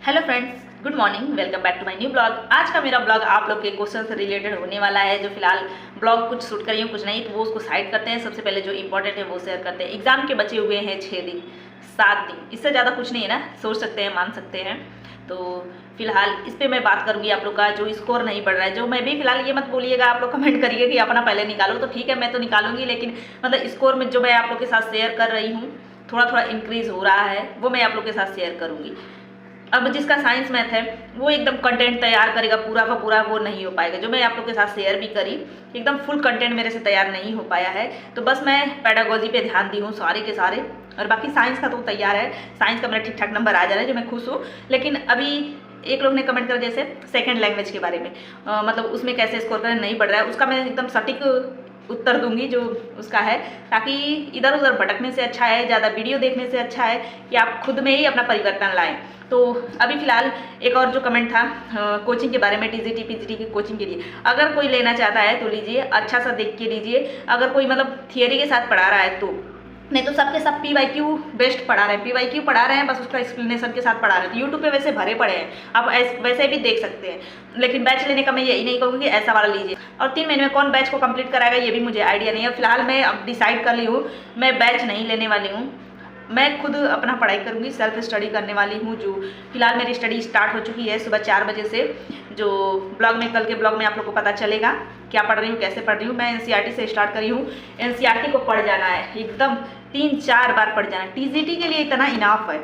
Hello friends, good morning. Welcome back to my new blog. आज का मेरा blog आप लोग के क्वेश्चन से रिलेटेड होने वाला है। जो फिलहाल ब्लॉग कुछ शूट करी हूँ, कुछ नहीं, तो वो उसको साइड करते हैं। सबसे पहले जो इंपॉर्टेंट है वो शेयर करते हैं। एग्जाम के बचे हुए हैं 6 दिन 7 दिन, इससे ज़्यादा कुछ नहीं है ना, सोच सकते हैं, मान सकते हैं। तो फिलहाल इस पर मैं बात करूँगी आप लोग का जो स्कोर नहीं बढ़ रहा है। जो मैं भी फिलहाल, ये मत बोलिएगा आप लोग कमेंट करिए कि अपना पहले निकालो, तो ठीक है मैं तो निकालूंगी, लेकिन मतलब स्कोर में जो मैं आप लोग के साथ शेयर कर रही हूँ थोड़ा थोड़ा इंक्रीज़ हो रहा है, वो मैं आप लोग के साथ शेयर करूँगी। अब जिसका साइंस मैथ है वो एकदम कंटेंट तैयार करेगा पूरा का पूरा, वो नहीं हो पाएगा। जो मैं आप लोग के साथ शेयर भी करी, एकदम फुल कंटेंट मेरे से तैयार नहीं हो पाया है। तो बस मैं पेडागोजी पे ध्यान दी हूँ सारे के सारे, और बाकी साइंस का तो तैयार है। साइंस का मेरा ठीक ठाक नंबर आ जा रहा है, जो मैं खुश हूँ। लेकिन अभी एक लोग ने कमेंट कर जैसे सेकेंड लैंग्वेज के बारे में, मतलब उसमें कैसे स्कोर करें, नहीं बढ़ रहा है, उसका मैं एकदम सटीक उत्तर दूंगी जो उसका है, ताकि इधर उधर भटकने से अच्छा है, ज़्यादा वीडियो देखने से अच्छा है कि आप खुद में ही अपना परिवर्तन लाएं। तो अभी फ़िलहाल एक और जो कमेंट था कोचिंग के बारे में, टीजीटी पीजीटी की कोचिंग के लिए, अगर कोई लेना चाहता है तो लीजिए, अच्छा सा देख के लीजिए। अगर कोई मतलब थियरी के साथ पढ़ा रहा है तो, नहीं तो सबके सब PYQ बेस्ट पढ़ा रहे हैं, PYQ पढ़ा रहे हैं, बस उसका एक्सप्लेनेशन के साथ पढ़ा रहे हैं। तो यूट्यूब पे वैसे भरे पड़े हैं, आप वैसे भी देख सकते हैं। लेकिन बैच लेने का मैं यही नहीं कहूँगी ऐसा वाला लीजिए। और 3 महीने में कौन बैच को कंप्लीट कराएगा ये भी मुझे आइडिया नहीं है। फिलहाल मैं अब डिसाइड कर ली हूँ, मैं बैच नहीं लेने वाली हूँ, मैं खुद अपना पढ़ाई करूँगी, सेल्फ स्टडी करने वाली हूँ। जो फिलहाल मेरी स्टडी स्टार्ट हो चुकी है सुबह 4 बजे से। जो ब्लॉग में, कल के ब्लॉग में आप लोग को पता चलेगा क्या पढ़ रही हूँ, कैसे पढ़ रही हूँ। मैं NCERT से स्टार्ट करी हूँ। NCERT को पढ़ जाना है, एकदम 3-4 बार पढ़ जाना है। TGT के लिए इतना इनाफ है,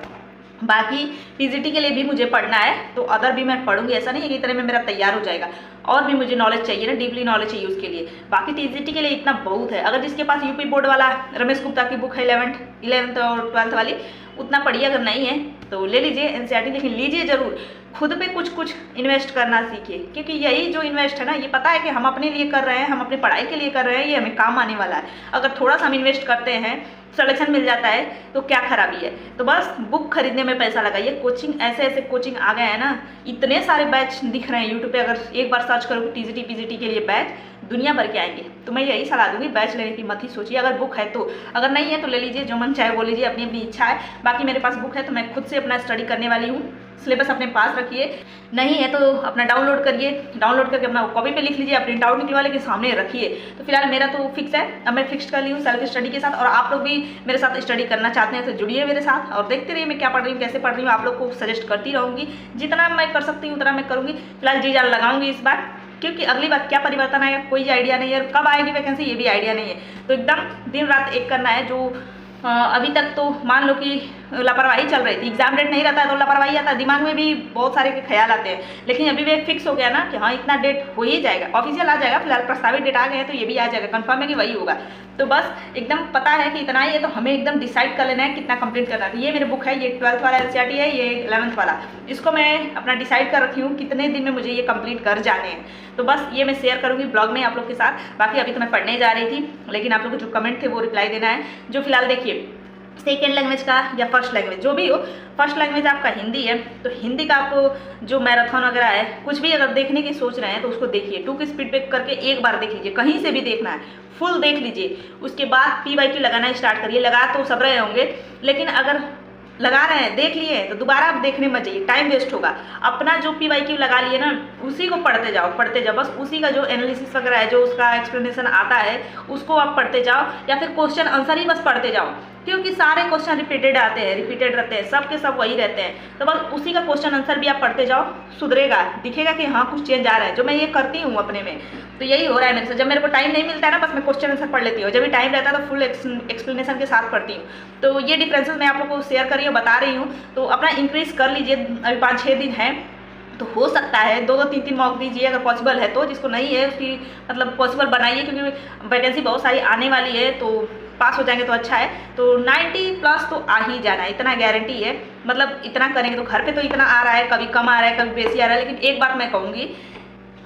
बाकी PGT के लिए भी मुझे पढ़ना है, तो अदर भी मैं पढ़ूंगी। ऐसा नहीं है कि इतने में मेरा तैयार हो जाएगा, और भी मुझे नॉलेज चाहिए ना, डीपली नॉलेज चाहिए उसके लिए। बाकी TGT के लिए इतना बहुत है। अगर जिसके पास यूपी बोर्ड वाला रमेश गुप्ता की बुक है 11th और 12th वाली, उतना पढ़िए। अगर नहीं है तो ले लीजिए NCERT, लेकिन लीजिए ज़रूर। खुद पे कुछ कुछ इन्वेस्ट करना सीखिए, क्योंकि यही जो इन्वेस्ट है ना, ये पता है कि हम अपने लिए कर रहे हैं, हम अपनी पढ़ाई के लिए कर रहे हैं, ये हमें काम आने वाला है। अगर थोड़ा सा हम इन्वेस्ट करते हैं, सिलेक्शन मिल जाता है, तो क्या खराबी है। तो बस बुक खरीदने में पैसा लगाइए। कोचिंग, ऐसे ऐसे कोचिंग आ गए हैं ना, इतने सारे बैच दिख रहे हैं यूट्यूब पे। अगर एक बार सर्च करोगे TGT PGT के लिए बैच, दुनिया भर के आएंगे। तो मैं यही सलाह दूंगी, बैच लेने की मत ही सोचिए। अगर बुक है तो, अगर नहीं है तो ले लीजिए, जो मन चाहे वो लीजिए, अपनी अपनी इच्छा है। बाकी मेरे पास बुक है तो मैं खुद से अपना स्टडी करने वाली हूँ। सिलेबस अपने पास रखिए, नहीं है तो अपना डाउनलोड करिए, डाउनलोड करके अपना कॉपी पे लिख लीजिए, प्रिंट आउट निकलवा के सामने रखिए। तो फिलहाल मेरा तो फिक्स है, अब मैं फिक्स कर ली हूँ सेल्फ स्टडी के साथ। और आप लोग भी मेरे साथ स्टडी करना चाहते हैं तो जुड़िए मेरे साथ, और देखते रहिए मैं क्या पढ़ रही हूँ, कैसे पढ़ रही हूँ। आप लोग को सजेस्ट करती रहूँगी, जितना मैं कर सकती हूँ उतना मैं करूँगी। फिलहाल जी जान लगाऊंगी इस बार, क्योंकि अगली बार क्या परिवर्तन आएगा कोई आइडिया नहीं है, कब आएगी वैकेंसी ये भी आइडिया नहीं है। तो एकदम दिन रात एक करना है। जो अभी तक तो मान लो कि लापरवाही चल रही थी, एग्जाम डेट नहीं रहता है तो लापरवाही आता है, दिमाग में भी बहुत सारे के ख्याल आते हैं। लेकिन अभी भी फिक्स हो गया ना कि हाँ इतना डेट हो ही जाएगा, ऑफिशियल आ जाएगा। फिलहाल प्रस्तावित डेट आ गए हैं तो ये भी आ जाएगा, कंफर्म है कि वही होगा। तो बस एकदम पता है कि इतना ही है, तो हमें एकदम डिसाइड कर लेना है कितना कंप्लीट करना है। ये मेरी बुक है, ये 12th वाला NCERT है, ये 11th वाला, इसको मैं अपना डिसाइड कर रखी हूँ कितने दिन में मुझे ये कंप्लीट कर जाने हैं। तो बस ये मैं शेयर करूँगी ब्लॉग में आप लोग के साथ। बाकी अभी तो मैं पढ़ने जा रही थी, लेकिन आप लोग को जो कमेंट थे वो रिप्लाई देना है। जो फिलहाल देखिए, सेकेंड लैंग्वेज का या फर्स्ट लैंग्वेज जो भी हो, फर्स्ट लैंग्वेज आपका हिंदी है, तो हिंदी का आपको जो मैराथन वगैरह है, कुछ भी अगर देखने की सोच रहे हैं तो उसको देखिए, 2 की स्पीड पे करके एक बार देख लीजिए, कहीं से भी देखना है, फुल देख लीजिए। उसके बाद PYQ लगाना स्टार्ट करिए। लगा तो सब रहे होंगे, लेकिन अगर लगा रहे हैं, देख लिए तो दोबारा आप देखने मत जाइए, टाइम वेस्ट होगा। अपना जो PYQ लगा लिए ना, उसी को पढ़ते जाओ पढ़ते जाओ, बस उसी का जो एनालिसिस वगैरह है, जो उसका एक्सप्लेनेशन आता है, उसको आप पढ़ते जाओ, या फिर क्वेश्चन आंसर ही बस पढ़ते जाओ, क्योंकि सारे क्वेश्चन रिपीटेड आते हैं, रिपीटेड रहते हैं, सब के सब वही रहते हैं। तो बस उसी का क्वेश्चन आंसर भी आप पढ़ते जाओ, सुधरेगा, दिखेगा कि हाँ कुछ चेंज आ रहा है। जो मैं ये करती हूँ अपने में, तो यही हो रहा है मेरे से। जब मेरे को टाइम नहीं मिलता है ना, बस मैं क्वेश्चन आंसर पढ़ लेती हूँ। जब भी टाइम रहता है तो फुल एक्सप्लेनेशन के साथ पढ़ती हूँ। तो ये डिफरेंसेस मैं आप लोग को शेयर कर रही हूँ, बता रही हूँ। तो अपना इंक्रीज कर लीजिए, अभी 5-6 दिन है तो हो सकता है 2-2 3-3 मॉक दीजिए अगर पॉसिबल है तो। जिसको नहीं है उसकी मतलब पॉसिबल बनाइए, क्योंकि वैकेंसी बहुत सारी आने वाली है, तो पास हो जाएंगे तो अच्छा है। तो 90+ तो आ ही जाना है, इतना गारंटी है। मतलब इतना करेंगे तो घर पे तो इतना आ रहा है, कभी कम आ रहा है, कभी बेसी आ रहा है। लेकिन एक बात मैं कहूँगी,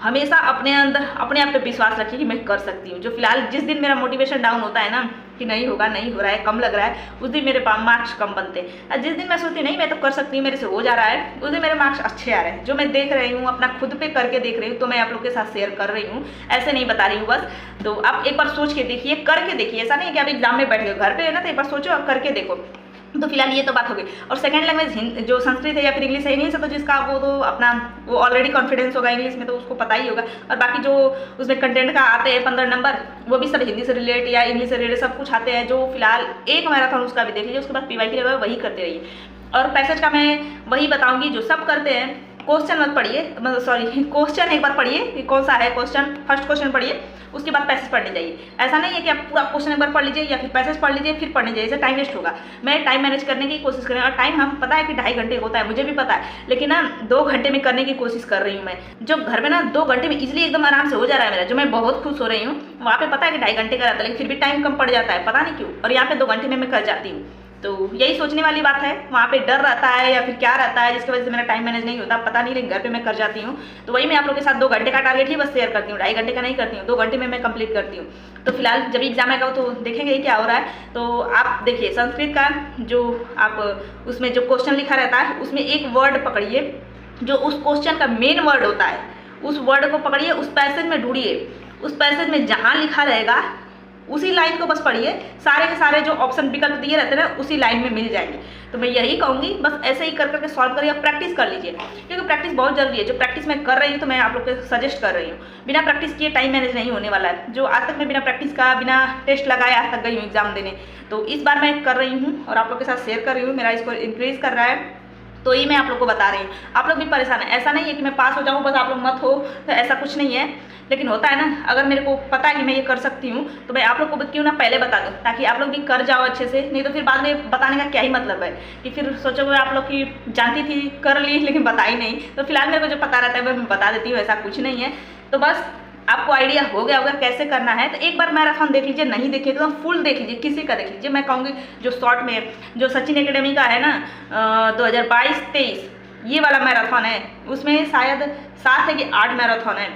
हमेशा अपने अंदर अपने आप पे विश्वास रखिए कि मैं कर सकती हूँ। जो फिलहाल जिस दिन मेरा मोटिवेशन डाउन होता है ना कि नहीं होगा, नहीं हो रहा है, कम लग रहा है, उस दिन मेरे मार्क्स कम बनते हैं। और जिस दिन मैं सोचती नहीं मैं तो कर सकती हूँ, मेरे से हो जा रहा है, उस दिन मेरे मार्क्स अच्छे आ रहे हैं। जो मैं देख रही हूँ, अपना खुद पे करके देख रही हूँ, तो मैं आप लोग के साथ शेयर कर रही हूँ, ऐसे नहीं बता रही हूँ बस। तो आप एक बार सोच के देखिए, करके देखिए। ऐसा नहीं कि आप एग्जाम में बैठ गए, घर पे है ना, तो एक बार सोचो, आप करके देखो। तो फिलहाल ये तो बात हो गई। और सेकंड लैंग्वेज जो संस्कृत है या फिर इंग्लिश है, तो जिसका वो तो अपना वो ऑलरेडी कॉन्फिडेंस होगा इंग्लिश में, तो उसको पता ही होगा। और बाकी जो उसमें कंटेंट का आते हैं 15 नंबर, वो भी सब हिंदी से रिलेटेड या इंग्लिश से रिलेटेड सब कुछ आते हैं। जो फिलहाल एक मैराथन उसका भी देख लीजिए, उसके बाद PY के लिए वही करते रहिए। और पैसेज का मैं वही बताऊँगी जो सब करते हैं। क्वेश्चन मत पढ़िए, मतलब सॉरी, क्वेश्चन एक बार पढ़िए कि कौन सा है क्वेश्चन, फर्स्ट क्वेश्चन पढ़िए, उसके बाद पैसेज पढ़ने जाइए। ऐसा नहीं है कि आप पूरा क्वेश्चन एक बार पढ़ लीजिए या फिर पैसेज पढ़ लीजिए फिर पढ़ने जाइए, इससे टाइम वेस्ट होगा। मैं टाइम मैनेज करने की कोशिश करें, और टाइम हम पता है कि 2.5 घंटे होता है, मुझे भी पता है, लेकिन ना 2 घंटे में करने की कोशिश कर रही हूँ मैं। जो घर में ना 2 घंटे में इजिली एकदम आराम से हो जा रहा है मेरा, जो मैं बहुत खुश हो रही हूँ। वहाँ पे पता है कि 2.5 घंटे का रहता है, लेकिन फिर भी टाइम कम पड़ जाता है, पता नहीं क्यों। और यहाँ पे 2 घंटे में मैं कर जाती हूँ। तो यही सोचने वाली बात है। वहाँ पे डर रहता है या फिर क्या रहता है जिसकी वजह से मेरा टाइम मैनेज नहीं होता, पता नहीं, लेकिन घर पे मैं कर जाती हूँ। तो वही मैं आप लोगों के साथ 2 घंटे का टारगेट ही बस शेयर करती हूँ, 2.5 घंटे का नहीं करती हूँ, 2 घंटे में मैं कंप्लीट करती हूँ। तो फिलहाल जब एग्जाम आएगा तो देखेंगे क्या हो रहा है। तो आप देखिए संस्कृत का जो आप उसमें जो क्वेश्चन लिखा रहता है, उसमें एक वर्ड पकड़िए जो उस क्वेश्चन का मेन वर्ड होता है, उस वर्ड को पकड़िए, उस पैसेज में ढूंढिए, उस पैसेज में जहाँ लिखा रहेगा उसी लाइन को बस पढ़िए। सारे के सारे जो ऑप्शन विकल्प दिए रहते हैं ना, उसी लाइन में मिल जाएंगे। तो मैं यही कहूँगी, बस ऐसे ही कर करके सॉल्व करिए, प्रैक्टिस कर लीजिए, क्योंकि प्रैक्टिस बहुत जरूरी है। जो प्रैक्टिस मैं कर रही हूँ तो मैं आप लोग को सजेस्ट कर रही हूँ। बिना प्रैक्टिस किए टाइम मैनेज नहीं होने वाला है। जो आज तक मैं बिना प्रैक्टिस का, बिना टेस्ट लगाए आज तक गई हूँ एग्जाम देने, तो इस बार मैं कर रही हूँ और आप लोग के साथ शेयर कर रही हूँ। मेरा स्कोर इंक्रीज कर रहा है, तो ये मैं आप लोग को बता रही हूँ। आप लोग भी परेशान है, ऐसा नहीं है कि मैं पास हो जाऊँ बस आप लोग मत हो, तो ऐसा कुछ नहीं है। लेकिन होता है ना, अगर मेरे को पता है कि मैं ये कर सकती हूँ तो मैं आप लोग को क्यों ना पहले बता दूँ, ताकि आप लोग भी कर जाओ अच्छे से। नहीं तो फिर बाद में बताने का क्या ही मतलब है कि फिर सोचोगे आप लोग कि जानती थी कर ली लेकिन बताई नहीं। तो फिलहाल मेरे को जो पता रहता है मैं बता देती हूँ, ऐसा कुछ नहीं है। तो बस आपको आइडिया हो गया होगा कैसे करना है। तो एक बार मैराथन देख लीजिए, नहीं देखिए तो फुल देख लीजिए, किसी का देख लीजिए। मैं कहूँगी जो शॉर्ट में जो सचिन एकेडमी का है ना 2022-23 ये वाला मैराथन है, उसमें शायद 7 है कि 8 मैराथन है।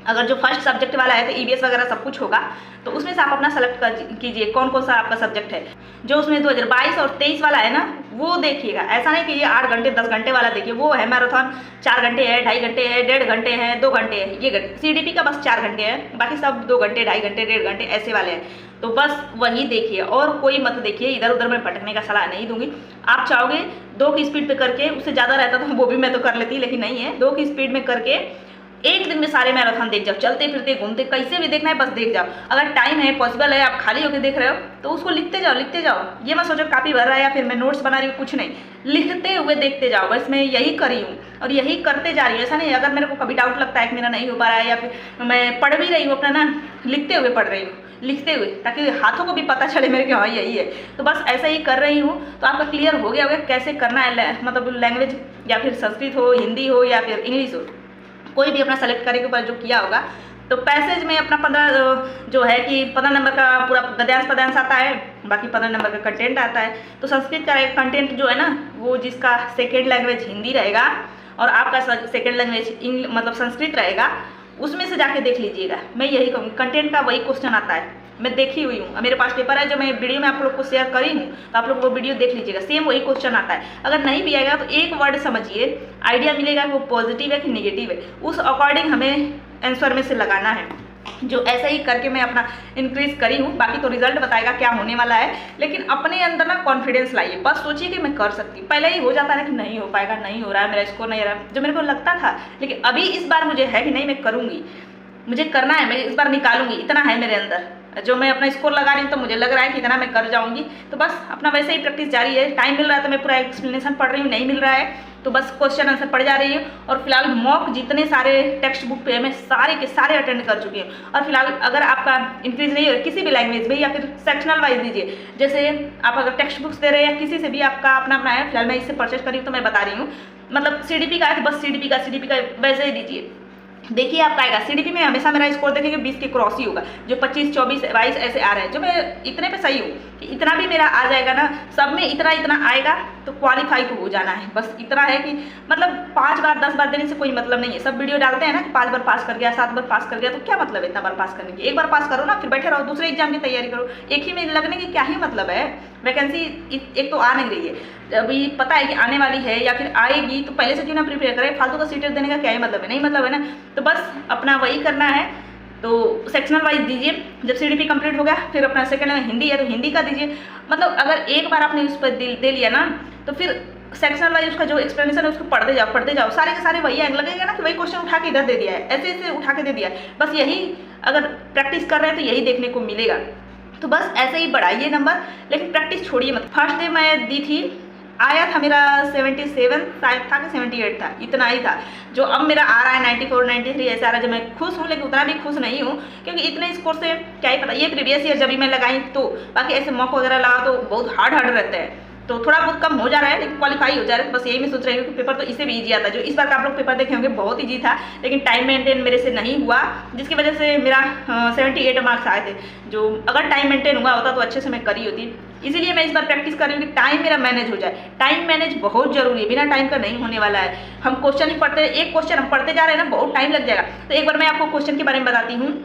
अगर जो फर्स्ट सब्जेक्ट वाला है तो EVS वगैरह सब कुछ होगा, तो उसमें से आप अपना सेलेक्ट कर कीजिए कौन कौन सा आपका सब्जेक्ट है। जो उसमें 2022 और 23 वाला है ना, वो देखिएगा। ऐसा नहीं कि ये 8 घंटे 10 घंटे वाला देखिए, वो है मैराथन 4 घंटे है, 2.5 घंटे है, 1.5 घंटे है, 2 घंटे है। ये CDP का बस 4 घंटे है, बाकी सब 2 घंटे, 2.5 घंटे, 1.5 घंटे ऐसे वाले हैं। तो बस वही देखिए और कोई मत देखिए, इधर उधर मैं भटकने का सलाह नहीं दूंगी। आप चाहोगे 2 की स्पीड पे करके, उससे ज़्यादा रहता तो वो भी मैं तो कर लेती, लेकिन नहीं है। 2 की स्पीड में करके एक दिन में सारे मैराथन देख जाओ, चलते फिरते घूमते कैसे भी देखना है बस देख जाओ। अगर टाइम है, पॉसिबल है, आप खाली होकर देख रहे हो तो उसको लिखते जाओ, लिखते जाओ। ये मत सोचो कापी भर रहा है या फिर मैं नोट्स बना रही हूँ, कुछ नहीं, लिखते हुए देखते जाओ। बस मैं यही करी हूँ और यही करते जा रही हूँ। ऐसा नहीं, अगर मेरे को कभी डाउट लगता है कि मेरा नहीं हो पा रहा है या फिर मैं पढ़ भी रही हूँ अपना ना, लिखते हुए पढ़ रही हूँ, लिखते हुए, ताकि हाथों को भी पता चले मेरे कि हाँ यही है। तो बस ऐसा ही कर रही हूँ। तो आपका क्लियर हो गया होगा कैसे करना है, मतलब लैंग्वेज या फिर संस्कृत हो, हिंदी हो या फिर इंग्लिश हो, कोई भी अपना सेलेक्ट करने के ऊपर जो किया होगा। तो पैसेज में अपना 15 जो है कि 15 नंबर का पूरा गद्यांश पद्यांश आता है, बाकी 15 नंबर का कंटेंट आता है। तो संस्कृत का कंटेंट जो है ना, वो जिसका सेकेंड लैंग्वेज हिंदी रहेगा और आपका सेकेंड लैंग्वेज मतलब संस्कृत रहेगा, उसमें से जाके देख लीजिएगा। मैं यही कहूँगी, कंटेंट का वही क्वेश्चन आता है, मैं देखी हुई हूँ। मेरे पास पेपर है जो मैं वीडियो में आप लोग को शेयर करी हूँ, तो आप लोग वो वीडियो देख लीजिएगा, सेम वही क्वेश्चन आता है। अगर नहीं भी आएगा तो एक वर्ड समझिए, आइडिया मिलेगा कि वो पॉजिटिव है कि निगेटिव है, उस अकॉर्डिंग हमें आंसर में से लगाना है। जो ऐसा ही करके मैं अपना इंक्रीज करी हूँ। बाकी तो रिजल्ट बताएगा क्या होने वाला है, लेकिन अपने अंदर ना कॉन्फिडेंस लाइए। बस सोचिए कि मैं कर सकती हूँ। पहले ही हो जाता है कि नहीं हो पाएगा, नहीं हो रहा है, मेरा स्कोर नहीं रहा, जो मेरे को लगता था। लेकिन अभी इस बार मुझे है कि नहीं, मैं करूँगी, मुझे करना है, मैं इस बार निकालूंगी, इतना है मेरे अंदर। जो मैं अपना स्कोर लगा रही हूँ तो मुझे लग रहा है कि इतना मैं कर जाऊंगी। तो बस अपना वैसे ही प्रैक्टिस जारी है। टाइम मिल रहा है तो मैं पूरा एक्सप्लेनेशन पढ़ रही हूँ, नहीं मिल रहा है तो बस क्वेश्चन आंसर पढ़ जा रही हूँ। और फिलहाल मॉक जितने सारे टेक्स्ट बुक पे मैं सारे के सारे अटेंड कर चुकी हूँ। और फिलहाल अगर आपका इंक्रीज नहीं हो किसी भी लैंग्वेज में या फिर सेक्शनल वाइज दीजिए, जैसे आप अगर टेक्स्ट बुक्स दे रहे हैं या किसी से भी आपका अपना अपना है, फिलहाल मैं इससे परचेज करी हूँ तो मैं बता रही हूँ। मतलब CDP का है तो बस CDP का वैसे ही दीजिए, देखिए आपका आएगा। CDP में हमेशा मेरा स्कोर देखेंगे 20 के क्रॉस ही होगा, जो 25, 24, 22 ऐसे आ रहे हैं। जो मैं इतने पे सही हूँ कि इतना भी मेरा आ जाएगा ना, सब में इतना इतना आएगा तो क्वालिफाई तो हो जाना है। बस इतना है कि मतलब 5 बार 10 बार देने से कोई मतलब नहीं है। सब वीडियो डालते हैं ना कि 5 बार पास कर गया, 7 बार पास कर गया, तो क्या मतलब है इतना बार पास करने की? एक बार पास करो ना, फिर बैठे रहो, दूसरे एग्जाम की तैयारी करो। एक ही में लगने की क्या ही मतलब है? वैकेंसी एक तो आ नहीं रही है, अभी पता है कि आने वाली है या फिर आएगी, तो पहले से क्यों ना प्रिपेयर करें? फालतू का सीटें देने का क्या ही मतलब है? नहीं मतलब है ना। तो बस अपना वही करना है, तो सेक्शनल वाइज दीजिए। जब CDP कंप्लीट हो गया फिर अपना सेकंड में हिंदी है तो हिंदी का दीजिए। मतलब अगर एक बार आपने उस पर दे लिया ना तो फिर सेक्शनल वाइज उसका जो एक्सप्लेनेशन है उसको पढ़ते जाओ सारे के सारे वही लगेगा ना कि वही क्वेश्चन उठा के इधर दे दिया है, ऐसे ऐसे उठा के दे दिया है। बस यही अगर प्रैक्टिस कर रहे हैं तो यही देखने को मिलेगा। तो बस ऐसे ही बढ़ाइए नंबर, लेकिन प्रैक्टिस छोड़िए मत। फर्स्ट डे मैं दी थी, आया था मेरा 77 शायद था कि 78 था, इतना ही था। जो अब मेरा आ रहा है 94 93 ऐसा आ रहा है। जब मैं खुश हूँ लेकिन उतना भी खुश नहीं हूँ, क्योंकि इतने स्कोर से क्या ही पता। ये प्रीवियस ईयर जब भी मैं लगाई तो, बाकी ऐसे मॉक वगैरह लगा तो बहुत हार्ड रहता है, तो थोड़ा बहुत कम हो जा रहा है लेकिन क्वालिफाई हो जा रहा है। तो बस यही मैं सोच रही हूँ कि पेपर तो इससे भी ईजी आता है। जो इस बार का आप लोग पेपर देखे होंगे बहुत ईजी था, लेकिन टाइम मेंटेन मेरे से नहीं हुआ, जिसकी वजह से मेरा 78 मार्क्स आए थे। जो अगर टाइम मेंटेन हुआ होता तो अच्छे से मैं करी होती। इसीलिए मैं इस बार प्रैक्टिस कर रही हूँ कि टाइम मेरा मैनेज हो जाए। टाइम मैनेज बहुत जरूरी है, बिना टाइम का नहीं होने वाला है। हम क्वेश्चन ही पढ़ते, एक क्वेश्चन हम पढ़ते जा रहे हैं ना, बहुत टाइम लग जाएगा। तो एक बार मैं आपको क्वेश्चन के बारे में बताती हूँ।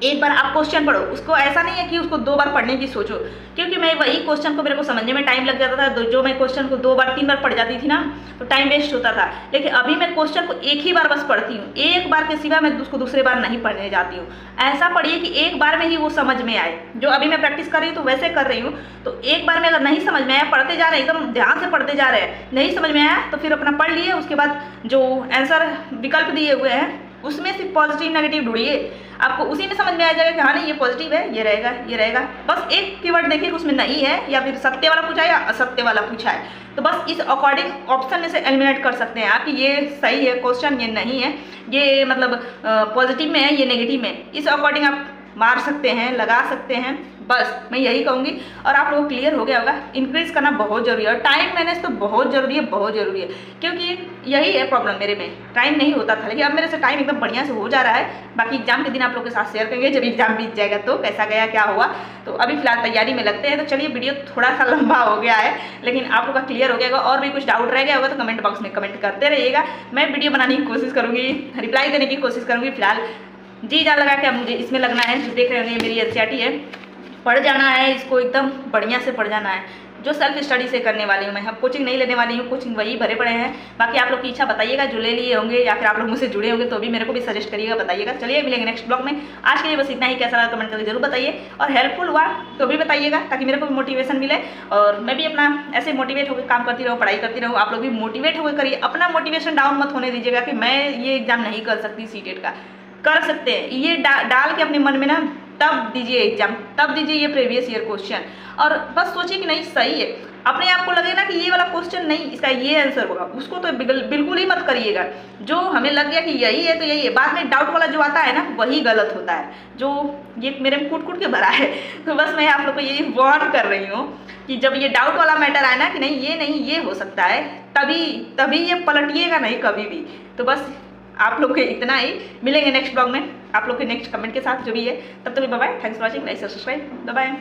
एक बार आप क्वेश्चन पढ़ो, उसको ऐसा नहीं है कि उसको 2 बार पढ़ने की सोचो, क्योंकि मैं वही क्वेश्चन को मेरे को समझने में टाइम लग जाता था। जो मैं क्वेश्चन को 2 बार 3 बार पढ़ जाती थी ना तो टाइम वेस्ट होता था। लेकिन अभी मैं क्वेश्चन को एक ही बार बस पढ़ती हूँ, एक बार के सिवा मैं उसको दूसरे बार नहीं पढ़ने जाती हूँ। ऐसा पढ़िए कि एक बार में ही वो समझ में आए। जो अभी मैं प्रैक्टिस कर रही हूँ तो वैसे कर रही हूँ। तो एक बार में अगर नहीं समझ में आया, पढ़ते जा रहे हैं एकदम ध्यान से पढ़ते जा रहे हैं, नहीं समझ में आया तो फिर अपना पढ़ लिए। उसके बाद जो आंसर विकल्प दिए हुए हैं उसमें से पॉजिटिव नेगेटिव ढूंढिए, आपको उसी में समझ में आ जाएगा कि हाँ नहीं ये पॉजिटिव है, ये रहेगा ये रहेगा। बस एक कीवर्ड देखिए कि उसमें नहीं है या फिर सत्य वाला पूछा है या असत्य वाला पूछा है, तो बस इस अकॉर्डिंग ऑप्शन में से एलिमिनेट कर सकते हैं आप कि ये सही है क्वेश्चन, ये नहीं है, ये मतलब पॉजिटिव में है, ये नेगेटिव में। इस अकॉर्डिंग आप मार सकते हैं, लगा सकते हैं। बस मैं यही कहूँगी और आप लोगों को क्लियर हो गया होगा। इंक्रीज करना बहुत जरूरी है और टाइम मैनेज तो बहुत जरूरी है, बहुत जरूरी है। क्योंकि यही है प्रॉब्लम मेरे में, टाइम नहीं होता था, लेकिन अब मेरे से टाइम एकदम बढ़िया से हो जा रहा है। बाकी एग्जाम के दिन आप लोग के साथ शेयर करेंगे, जब एग्जाम बीत जाएगा तो कैसा गया क्या हुआ। तो अभी फिलहाल तैयारी में लगते हैं। तो चलिए वीडियो थोड़ा सा लंबा हो गया है, लेकिन आप लोग का क्लियर हो गया। और भी कुछ डाउट रह गया होगा तो कमेंट बॉक्स में कमेंट करते रहिएगा। मैं वीडियो बनाने की कोशिश करूँगी, रिप्लाई देने की कोशिश करूँगी। फिलहाल जी जान लगा कि अब मुझे इसमें लगना है। जो देख रहे होंगे मेरी NCERT है, पढ़ जाना है, इसको एकदम बढ़िया से पढ़ जाना है। जो सेल्फ स्टडी से करने वाली हूँ मैं, अब कोचिंग नहीं लेने वाली हूँ, कोचिंग वही भरे पड़े हैं। बाकी आप लोग की इच्छा बताइएगा, जो ले लिए होंगे या फिर आप लोग मुझसे जुड़े होंगे तो भी मेरे को भी सजेस्ट करिएगा, बताइएगा। चलिए मिलेंगे नेक्स्ट ब्लॉग में। आज के लिए बस इतना ही। कैसा लगा कमेंट करके जरूर बताइए, और हेल्पफुल हुआ तो भी बताइएगा ताकि मेरे को भी मोटिवेशन मिले और मैं भी अपना ऐसे मोटिवेट होकर काम करती रहूँ, पढ़ाई करती रहूँ। आप लोग भी मोटिवेट होकर करिए, अपना मोटिवेशन डाउन मत होने दीजिएगा कि मैं ये एग्जाम नहीं कर सकती, CTET का कर सकते हैं। ये डाल के अपने मन में ना तब दीजिए एग्जाम, तब दीजिए ये प्रीवियस ईयर क्वेश्चन, और बस सोचिए कि नहीं सही है। अपने आप को लगे ना कि ये वाला क्वेश्चन नहीं, इसका ये आंसर होगा, उसको तो बिल्कुल ही मत करिएगा। जो हमें लग गया कि यही है तो यही है, बाद में डाउट वाला जो आता है ना वही गलत होता है, जो ये मेरे में कूट के भरा है। तो बस मैं आप लोग को यही वार्न कर रही हूँ कि जब ये डाउट वाला मैटर आए ना कि नहीं ये हो सकता है, तभी ये पलटिएगा नहीं कभी भी। तो बस आप लोग के इतना ही। मिलेंगे नेक्स्ट ब्लॉग में आप लोग के नेक्स्ट कमेंट के साथ जो भी है। तब तक bye bye, thanks for watching, like subscribe, bye bye.